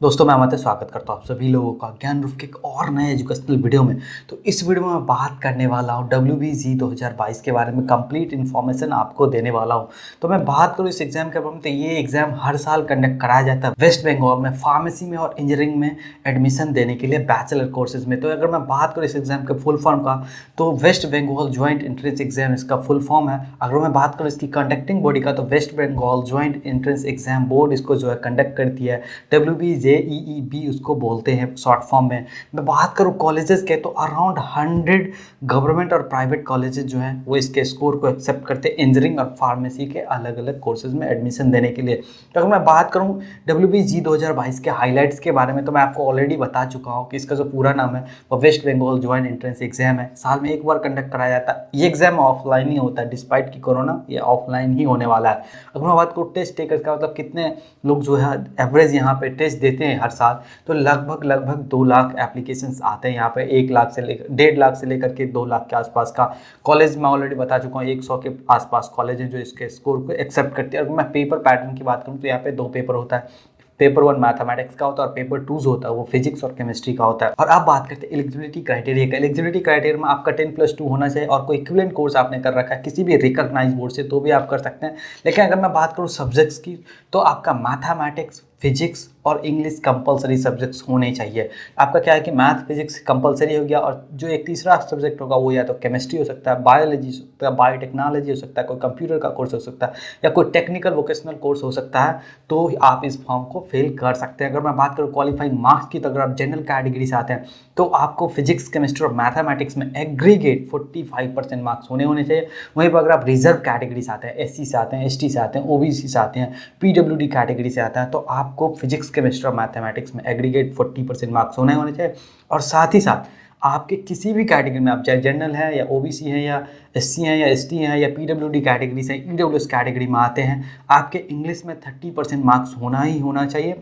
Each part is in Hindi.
दोस्तों मैं अमित स्वागत करता हूँ आप सभी लोगों का ज्ञान रूप के एक और नए एजुकेशनल वीडियो में। तो इस वीडियो में मैं बात करने वाला हूँ WBG 2022 के बारे में कंप्लीट इन्फॉर्मेशन आपको देने वाला हूँ। तो मैं बात करूँ इस एग्जाम के बारे में, तो ये एग्जाम हर साल कंडक्ट कराया जाता है वेस्ट बंगाल में फार्मेसी में और इंजीनियरिंग में एडमिशन देने के लिए बैचलर कोर्सेज में। तो अगर मैं बात करूँ इस एग्जाम के फुल फॉर्म का, तो West Bengal joint entrance exam इसका फुल फॉर्म है। अगर मैं बात करूँ इसकी कंडक्टिंग बॉडी का, तो West Bengal joint entrance exam board इसको जो है कंडक्ट करती है। WBJEEB उसको बोलते हैं शॉर्ट फॉर्म में। मैं बात करूँ कॉलेजेस के, तो अराउंड 100 गवर्नमेंट और प्राइवेट कॉलेजेस जो हैं वो इसके स्कोर को एक्सेप्ट करते हैं इंजीनियरिंग और फार्मेसी के अलग अलग कोर्सेज में एडमिशन देने के लिए। तो अगर मैं बात करूँ WBG 2022 के हाईलाइट्स के बारे में, तो मैं आपको ऑलरेडी बता चुका हूँ कि इसका जो पूरा नाम है वो West Bengal joint entrance exam है। साल में एक बार कंडक्ट कराया जाता है। ये एग्जाम ऑफलाइन ही होता है, डिस्पाइट की कोरोना ये ऑफलाइन ही होने वाला है। अगर मैं बात करूँ टेस्ट टेकर्स का, मतलब कितने लोग जो है एवरेज यहाँ पे टेस्ट देते हैं हर साल, तो लगभग 2 लाख एप्लीकेशंस आते हैं यहाँ पे। 1 लाख से लेकर 1.5 लाख से लेकर के 2 लाख के आसपास का कॉलेज मैं ऑलरेडी बता चुका हूँ। 100 के आसपास कॉलेज हैं जो इसके स्कोर को एक्सेप्ट करते हैं। अगर मैं पेपर पैटर्न की बात करूँ, तो यहाँ पे 2 पेपर होता है। पेपर 1 मैथमेटिक्स का होता है और पेपर 2 जो होता है वो फिजिक्स और केमिस्ट्री का होता है। और अब बात करते हैं एलिजिबिलिटी क्राइटेरिया का। एलिजिबिलिटी क्राइटेरिया में आपका 10+2 होना चाहिए और कोई इक्विवेलेंट कोर्स आपने कर रखा है किसी भी रिकॉग्नाइज बोर्ड से, तो भी आप कर सकते हैं। लेकिन अगर मैं बात करूँ सब्जेक्ट्स की, तो आपका मैथमेटिक्स, फिजिक्स और इंग्लिश कंपलसरी सब्जेक्ट्स होने चाहिए। आपका क्या है कि मैथ फिजिक्स कंपलसरी हो गया, और जो एक तीसरा सब्जेक्ट होगा वो या तो केमिस्ट्री हो सकता है, बायोलॉजी हो सकता है, बायोटेक्नोलॉजी हो सकता है, कोई कंप्यूटर का कोर्स हो सकता है, या कोई टेक्निकल वोकेशनल कोर्स हो सकता है। तो आप इस फॉर्म को फिल कर सकते हैं। अगर मैं बात करूँ क्वालिफाइंग मार्क्स की, तो अगर आप जनरल कैटेगरी से आते हैं तो आपको फिजिक्स केमिस्ट्री और मैथमेटिक्स में एग्रीगेट 45% मार्क्स होने चाहिए। वहीं पर अगर आप रिजर्व कैटेगरी से आते हैं, SC से आते हैं, ST से आते हैं, OBC से आते हैं, PWD कैटेगरी से आते हैं, तो आपको फिजिक्स केमिस्ट्री और मैथमेटिक्स में एग्रीगेट 40% मार्क्स होने चाहिए। और साथ ही साथ आपके किसी भी कैटेगरी में, आप चाहे जनरल है या OBC है या SC हैं या ST हैं या PWD कैटेगरी से EWS कैटेगरी में आते हैं, आपके इंग्लिश में 30% मार्क्स होना चाहिए,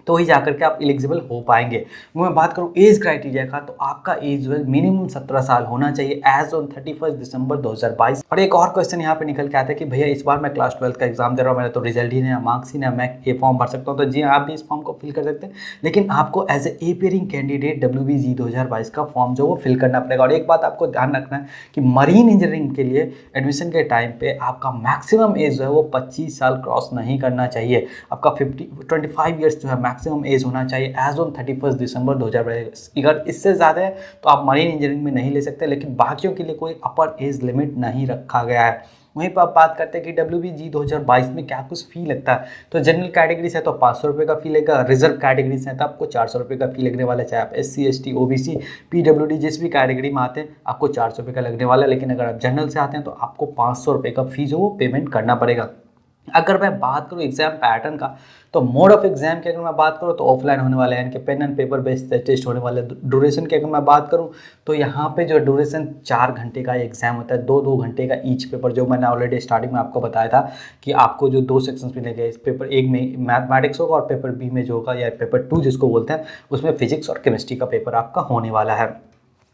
तो ही जाकर के आप एलिजिबल हो पाएंगे। मैं बात करूँ एज क्राइटेरिया का, तो आपका एज जो है मिनिमम 17 साल होना चाहिए एज ऑन 31 दिसंबर 2022। और एक और क्वेश्चन यहाँ पे निकल के आता है कि भैया इस बार मैं क्लास 12 का एग्जाम दे रहा हूँ, मेरा तो रिजल्ट ही नहीं है, मार्क्स ही नहीं है, मैं ये फॉर्म भर सकता हूँ? तो जी आप भी इस फॉर्म को फिल कर सकते हैं, लेकिन आपको as a appearing candidate WBG 2022 का फॉर्म जो वो फिल करना पड़ेगा। और एक बात आपको ध्यान रखना है कि मरीन इंजीनियरिंग के लिए एडमिशन के टाइम पे आपका मैक्सिमम एज जो है वो 25 साल क्रॉस नहीं करना चाहिए। आपका 25 ईयर्स जो है मैक्सिमम एज होना चाहिए एज ऑन 31 दिसंबर 2022। अगर इससे ज़्यादा है तो आप मरीन इंजीनियरिंग में नहीं ले सकते, लेकिन बाकियों के लिए कोई अपर एज लिमिट नहीं रखा गया है। वहीं पर आप बात करते हैं कि WBG 2022 में क्या कुछ फ़ी लगता है। तो जनरल कैटेगरी से तो 500 रुपये का फ़ी लगेगा, रिजर्व कैटेगरी से तो आपको 400 रुपये का फ़ी लगने वाला है। चाहे आप SC ST OBC PWD जिस भी कैटेगरी में आते हैं आपको 400 रुपये का लगने वाला है, लेकिन अगर आप जनरल से आते हैं तो आपको 500 रुपये का फ़ी जो वो पेमेंट करना पड़ेगा। अगर मैं बात करूँ एग्जाम पैटर्न का, तो मोड ऑफ एग्जाम की अगर मैं बात करूँ तो ऑफलाइन होने वाले हैं, यानी कि pen and paper based test होने वाले। ड्यूरेशन की अगर मैं बात करूँ तो यहाँ पे जो ड्यूरेशन 4 घंटे का एग्जाम होता है, 2 घंटे का ईच पेपर, जो मैंने ऑलरेडी स्टार्टिंग में आपको बताया था कि आपको जो 2 सेक्शंस मिलेंगे। इस पेपर 1 में मैथमेटिक्स होगा और पेपर B में जो होगा या पेपर 2 जिसको बोलते हैं उसमें फिजिक्स और केमिस्ट्री का पेपर आपका होने वाला है।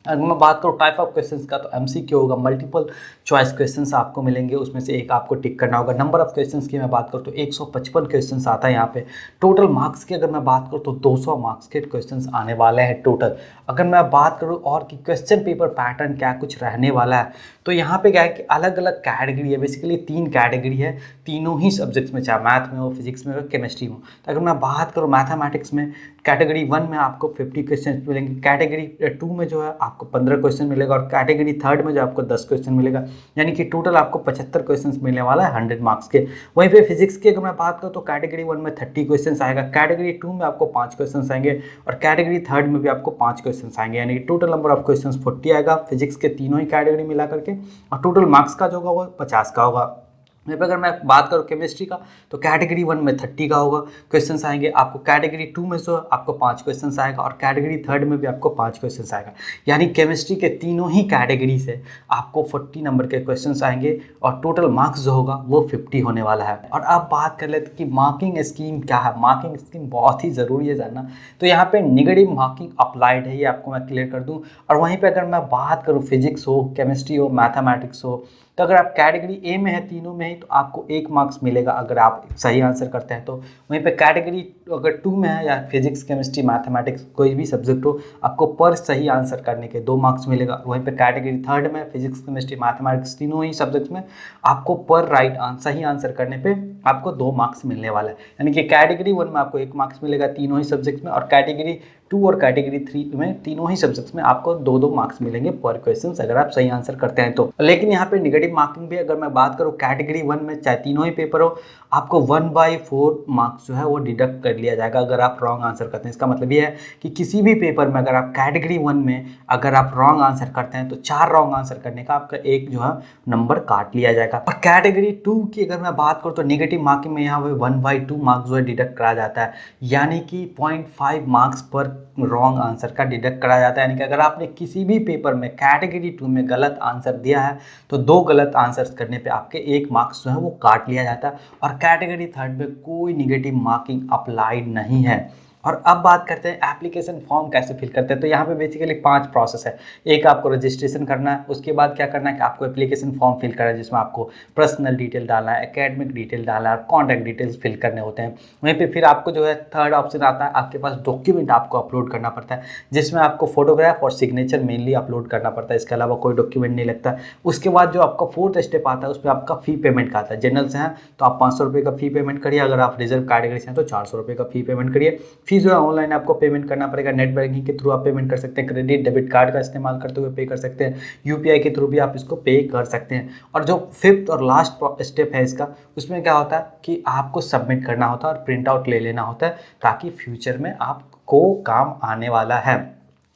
अगर मैं बात करूँ टाइप ऑफ क्वेश्चंस का, तो MCQ होगा, मल्टीपल चॉइस क्वेश्चंस आपको मिलेंगे, उसमें से एक आपको टिक करना होगा। नंबर ऑफ क्वेश्चंस की मैं बात करूँ तो 155 क्वेश्चंस आता है यहाँ पे। टोटल मार्क्स की अगर मैं बात करूँ तो 200 मार्क्स के क्वेश्चंस आने वाले हैं टोटल। अगर मैं बात करूँ और कि क्वेश्चन पेपर पैटर्न क्या कुछ रहने वाला है, तो यहाँ पे क्या है कि अलग अलग कैटेगरी है, बेसिकली 3 कैटेगरी है तीनों ही सब्जेक्ट्स में, चाहे मैथ में हो, फिजिक्स में हो, केमिस्ट्री में हो। तो अगर मैं बात करूँ मैथमेटिक्स में, कैटेगरी 1 में आपको 50 क्वेश्चन मिलेंगे, कैटेगरी 2 में जो है आपको 15 क्वेश्चन मिलेगा, और कैटेगरी 3 में जो आपको 10 क्वेश्चन मिलेगा, यानी कि टोटल आपको 75 क्वेश्चन मिलने वाला है 100 मार्क्स के। वहीं पे फिजिक्स की अगर मैं बात करूँ तो कैटेगरी 1 में 30 क्वेश्चन आएगा, कैटेगरी 2 में आपको 5 क्वेश्चन आएंगे, और कैटेगरी 3 में भी आपको 5 क्वेश्चन आएंगे, यानी कि टोटल नंबर ऑफ क्वेश्चन 40 आएगा फिजिक्स के तीनों ही कैटेगरी मिला करके, और टोटल मार्क्स का जो होगा वो 50 का होगा। वहीं पर अगर मैं बात करूँ केमिस्ट्री का, तो कैटेगरी 1 में 30 का होगा क्वेश्चंस आएंगे आपको, कैटेगरी 2 में जो आपको 5 क्वेश्चंस आएगा, और कैटेगरी 3 में भी आपको 5 क्वेश्चंस आएगा, यानी केमिस्ट्री के तीनों ही कैटेगरी से आपको 40 नंबर के क्वेश्चंस आएंगे, और टोटल मार्क्स जो होगा वो 50 होने वाला है। और अब बात कर लेते हैं कि मार्किंग स्कीम क्या है। मार्किंग स्कीम बहुत ही ज़रूरी है जानना। तो यहाँ पे नेगेटिव मार्किंग अप्लाइड है, ये आपको मैं क्लियर कर दूँ। और वहीं पर अगर मैं बात करूँ फिजिक्स हो, केमिस्ट्री हो, मैथमेटिक्स हो, तो अगर आप कैटेगरी ए में है तीनों में ही तो आपको 1 मार्क्स मिलेगा अगर आप सही आंसर करते हैं तो। वहीं पे कैटेगरी अगर 2 में है या फिजिक्स केमिस्ट्री मैथमेटिक्स कोई भी सब्जेक्ट हो, आपको पर सही आंसर करने के 2 मार्क्स मिलेगा। वहीं पे कैटेगरी थर्ड में फिजिक्स केमिस्ट्री मैथमेटिक्स तीनों ही सब्जेक्ट्स में आपको पर सही आंसर करने पे आपको 2 मार्क्स मिलने वाला है। यानी कि कैटेगरी 1 में आपको 1 मार्क्स मिलेगा तीनों ही सब्जेक्ट्स में, और कैटेगरी 2 और कैटेगरी 3 में तीनों ही सब्जेक्ट्स में आपको 2-2 मार्क्स मिलेंगे पर क्वेश्चन अगर आप सही आंसर करते हैं तो। लेकिन यहाँ पे निगेटिव मार्किंग भी अगर मैं बात करूँ कैटेगरी 1 में चाहे तीनों ही पेपर हो, आपको 1/4 मार्क्स जो है वो डिडक्ट कर लिया जाएगा अगर आप रॉन्ग आंसर करते हैं। इसका मतलब ये है कि किसी भी पेपर में अगर आप कैटेगरी 1 में अगर आप रॉन्ग आंसर करते हैं तो 4 रॉन्ग आंसर करने का आपका एक जो है नंबर काट लिया जाएगा। और कैटेगरी 2 की अगर मैं बात करूँ तो निगेटिव मार्किंग में यहाँ पे 1/2 मार्क्स जो है डिडक्ट करा जाता है, यानी कि 0.5 मार्क्स पर रॉन्ग आंसर का डिडक्ट करा जाता है। यानी कि अगर आपने किसी भी पेपर में कैटेगरी 2 में गलत आंसर दिया है तो 2 गलत आंसर्स करने पे आपके 1 मार्क्स जो है वो काट लिया जाता है। और कैटेगरी थर्ड में कोई निगेटिव मार्किंग अप्लाइड नहीं है। और अब बात करते हैं एप्लीकेशन फॉर्म कैसे फिल करते हैं। तो यहाँ पे बेसिकली 5 प्रोसेस है। एक आपको रजिस्ट्रेशन करना है, उसके बाद क्या करना है कि आपको एप्लीकेशन फॉर्म फिल करना है जिसमें आपको पर्सनल डिटेल डालना है, एकेडमिक डिटेल डालना है और कॉन्टैक्ट डिटेल्स फिल करने होते हैं। वहीं पे फिर आपको जो है थर्ड ऑप्शन आता है, आपके पास डॉक्यूमेंट आपको अपलोड करना पड़ता है जिसमें आपको फोटोग्राफ और सिग्नेचर मेनली अपलोड करना पड़ता है, इसके अलावा कोई डॉक्यूमेंट नहीं लगता। उसके बाद जो आपका फोर्थ स्टेप आता है उसमें आपका फी पेमेंट का आता है। जनरल से हैं तो आप 500 रुपये का फी पेमेंट करिए, अगर आप रिजर्व कैटेगरी से हैं तो 400 रुपये का फी पेमेंट करिए। फी जो है ऑनलाइन आपको पेमेंट करना पड़ेगा, नेट बैंकिंग के थ्रू आप पेमेंट कर सकते हैं, क्रेडिट डेबिट कार्ड का इस्तेमाल करते हुए पे कर सकते हैं, यूपीआई के थ्रू भी आप इसको पे कर सकते हैं। और जो फिफ्थ और लास्ट स्टेप है इसका, उसमें क्या होता है कि आपको सबमिट करना होता है और प्रिंट आउट ले लेना होता है ताकि फ्यूचर में आपको काम आने वाला है।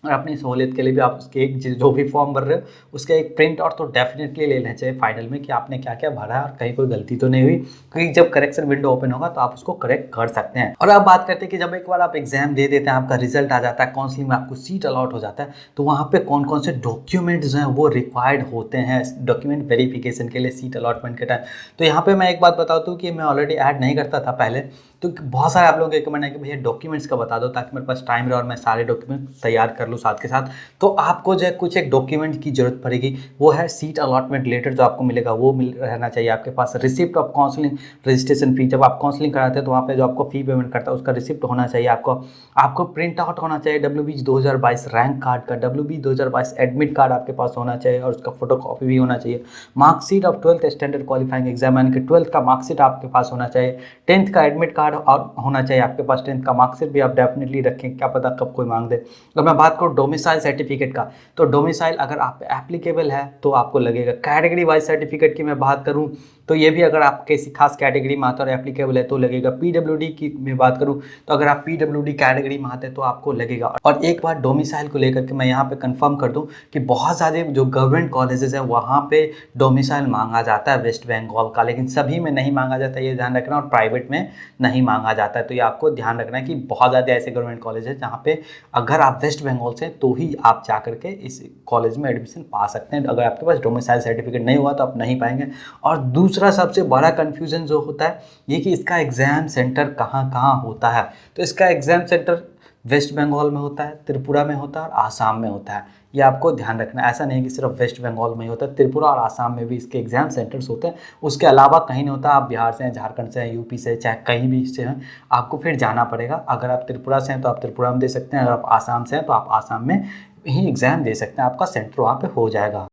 और अपनी सहूलियत के लिए भी आप उसके एक जो भी फॉर्म भर रहे हो उसका एक प्रिंट आउट तो डेफिनेटली लेना चाहिए फाइनल में कि आपने क्या क्या भरा है और कहीं कोई गलती तो नहीं हुई, क्योंकि जब करेक्शन विंडो ओपन होगा तो आप उसको करेक्ट कर सकते हैं। और अब बात करते हैं कि जब एक बार आप एग्जाम दे देते हैं, आपका रिजल्ट आ जाता है, काउंसलिंग में आपको सीट अलॉट हो जाता है, तो वहाँ पे कौन कौन से डॉक्यूमेंट्स हैं वो रिक्वायर्ड होते हैं डॉक्यूमेंट वेरिफिकेशन के लिए सीट अलॉटमेंट के टाइम। तो यहाँ पे मैं एक बात बताता हूँ कि मैं ऑलरेडी ऐड नहीं करता था पहले, तो बहुत सारे आप लोगों के रिकमेंड है कि भैया डॉक्यूमेंट्स का बता दो ताकि मेरे पास टाइम रहे और मैं सारे डॉक्यूमेंट तैयार कर लूँ साथ के साथ। तो आपको जो है कुछ एक डॉक्यूमेंट की जरूरत पड़ेगी, वो है सीट अलॉटमेंट लेटर जो आपको मिलेगा वो मिल रहना चाहिए आपके पास। Receipt of counselling registration fee, जब आप काउंसलिंग कराते हैं तो वहाँ पे जो आपको फी पेमेंट करता है उसका रिसिप्ट होना चाहिए आपको प्रिंट आउट होना चाहिए WBG 2022 रैंक कार्ड का, WBG 2022 एडमिट कार्ड आपके पास होना चाहिए और उसका फोटो कॉपी भी होना चाहिए। Marksheet of 12th standard qualifying exam यानी कि 12th का मार्कशीट आपके पास होना चाहिए। 10th का एडमिट कार्ड और होना चाहिए आपके पास, 10th का मार्कशीट भी आप डेफिनेटली रखें, क्या पता कब कोई मांग दे। अगर मैं बात करूँ डोमिसाइल सर्टिफिकेट का, तो डोमिसाइल अगर आप पे एप्लीकेबल है तो आपको लगेगा। कैटेगरी वाइज सर्टिफिकेट की मैं बात करूं तो ये भी अगर आप किसी खास कैटेगरी में आते और एप्लीकेबल है तो लगेगा। PWD की मैं बात करूं तो अगर आप PWD कैटेगरी में आते तो आपको लगेगा। और एक बार डोमिसाइल को लेकर के मैं यहाँ पे कंफर्म कर दूं कि बहुत सारे जो गवर्नमेंट कॉलेजेस हैं वहाँ पे डोमिसाइल मांगा जाता है वेस्ट बंगाल का, लेकिन सभी में नहीं मांगा जाता, ये ध्यान रखना, और प्राइवेट में नहीं मांगा जाता है। तो ये आपको ध्यान रखना है कि बहुत ज़्यादा ऐसे गवर्नमेंट कॉलेज है जहाँ पे अगर आप वेस्ट बंगाल से तो ही आप जा करके इस कॉलेज में एडमिशन पा सकते हैं। अगर आपके पास डोमिसाइल सर्टिफिकेट नहीं हुआ तो आप नहीं पाएंगे। और दूसरा सबसे बड़ा कन्फ्यूजन जो होता है ये कि इसका एग्ज़ाम सेंटर कहाँ कहाँ होता है। तो इसका एग्ज़ाम सेंटर वेस्ट बंगाल में होता है, त्रिपुरा में होता है और आसाम में होता है। ये आपको ध्यान रखना है, ऐसा नहीं कि सिर्फ वेस्ट बंगाल में ही होता है, त्रिपुरा और आसाम में भी इसके एग्जाम सेंटर्स होते हैं। उसके अलावा कहीं नहीं होता। आप बिहार से हैं, झारखंड से हैं, यूपी से, चाहे कहीं भी से हैं, आपको फिर जाना पड़ेगा। अगर आप त्रिपुरा से हैं तो आप त्रिपुरा में दे सकते हैं, अगर आप आसाम से हैं तो आप आसाम में ही एग्ज़ाम दे सकते हैं, आपका सेंटर वहाँ पे हो जाएगा।